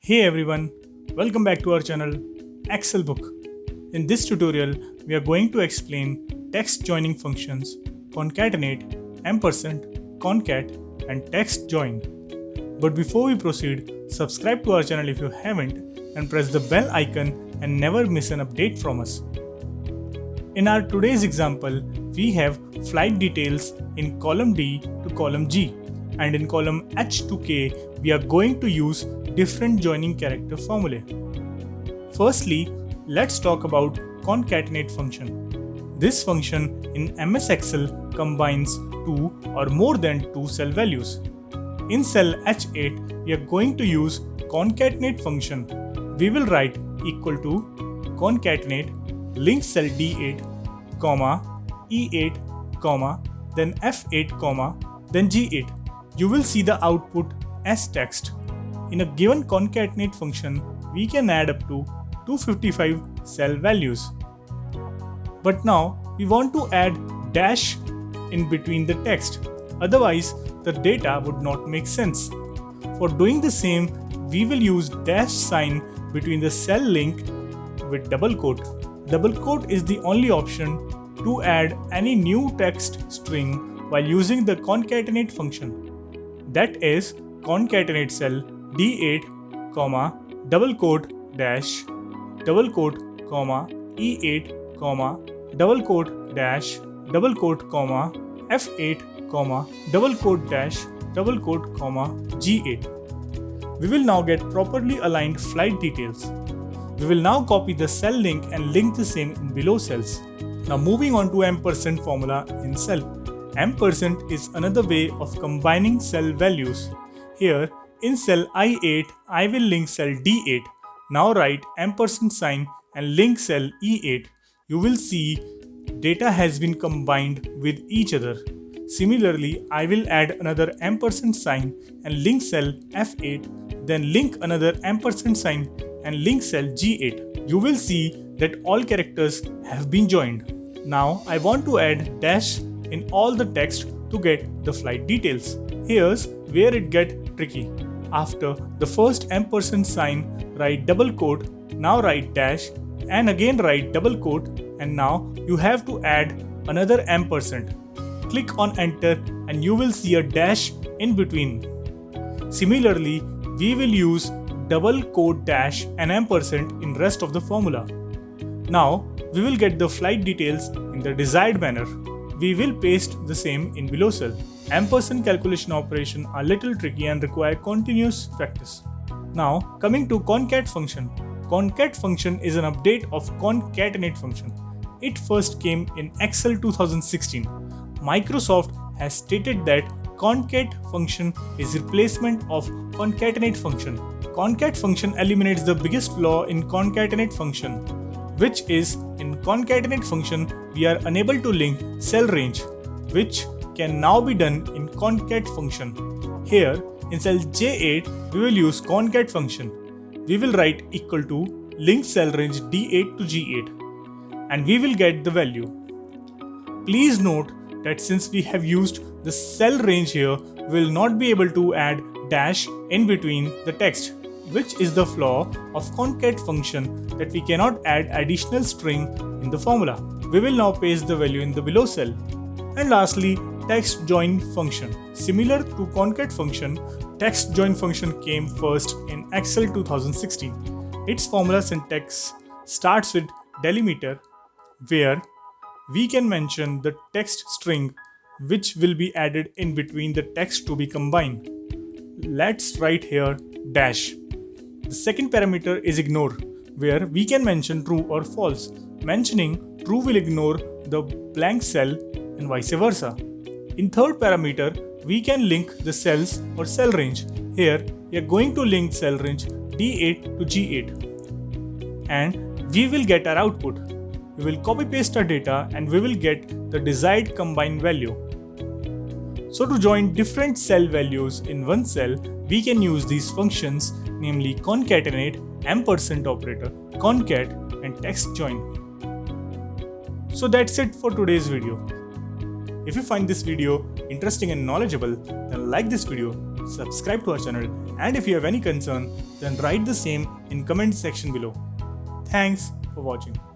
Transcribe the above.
Hey everyone, welcome back to our channel Excel Book. In this tutorial, we are going to explain text joining functions concatenate, ampersand, concat and text join. But before we proceed, subscribe to our channel if you haven't and press the bell icon and never miss an update from us. In our today's example, we have flight details in column D to column G, and in column H to K, we are going to use different joining character formulae. Firstly, let's talk about concatenate function. This function in MS Excel combines two or more than two cell values. In cell H8, we are going to use concatenate function. We will write equal to concatenate link cell D8, E8, then F8, then G8. You will see the output as text. In a given concatenate function, we can add up to 255 cell values. But now we want to add dash in between the text, otherwise the data would not make sense. For doing the same, we will use dash sign between the cell link with double quote. Double quote is the only option to add any new text string while using the concatenate function. That is concatenate cell D8, double quote dash, double quote, E8, double quote dash, double quote, F8, double quote dash, double quote, G8. We will now get properly aligned flight details. We will now copy the cell link and link the same in below cells. Now moving on to ampersand formula in cell. Ampersand is another way of combining cell values. Here, in cell I8, I will link cell D8. Now write ampersand sign and link cell E8. You will see data has been combined with each other. Similarly, I will add another ampersand sign and link cell F8, then link another ampersand sign and link cell G8. You will see that all characters have been joined. Now I want to add dash in all the text to get the flight details. Here's where it gets tricky. After the first ampersand sign, write double quote, now write dash, and again write double quote, and now you have to add another ampersand. Click on enter and you will see a dash in between. Similarly, we will use double quote dash and ampersand in rest of the formula. Now, we will get the flight details in the desired manner. We will paste the same in below cell. Ampersand calculation operation are little tricky and require continuous practice. Now, coming to concat function. Concat function is an update of concatenate function. It first came in Excel 2016. Microsoft has stated that concat function is replacement of concatenate function. Concat function eliminates the biggest flaw in concatenate function, which is in concatenate function we are unable to link cell range, which can now be done in concat function. Here in cell J8 we will use concat function. We will write equal to link cell range D8 to G8 and we will get the value. Please note that since we have used the cell range here, we will not be able to add dash in between the text, which is the flaw of concat function, that we cannot add additional string in the formula. We will now paste the value in the below cell. And lastly, text join function. Similar to concat function, text join function came first in Excel 2016. Its formula syntax starts with delimiter, where we can mention the text string which will be added in between the text to be combined. Let's write here dash. The second parameter is ignore, where we can mention true or false. Mentioning true will ignore the blank cell and vice versa. In third parameter, we can link the cells or cell range. Here, we are going to link cell range D8 to G8. And we will get our output. We will copy paste our data and we will get the desired combined value. So to join different cell values in one cell, we can use these functions, namely concatenate, ampersand operator, concat and text join. So that's it for today's video. If you find this video interesting and knowledgeable, then like this video, subscribe to our channel, and if you have any concern, then write the same in comment section below. Thanks for watching.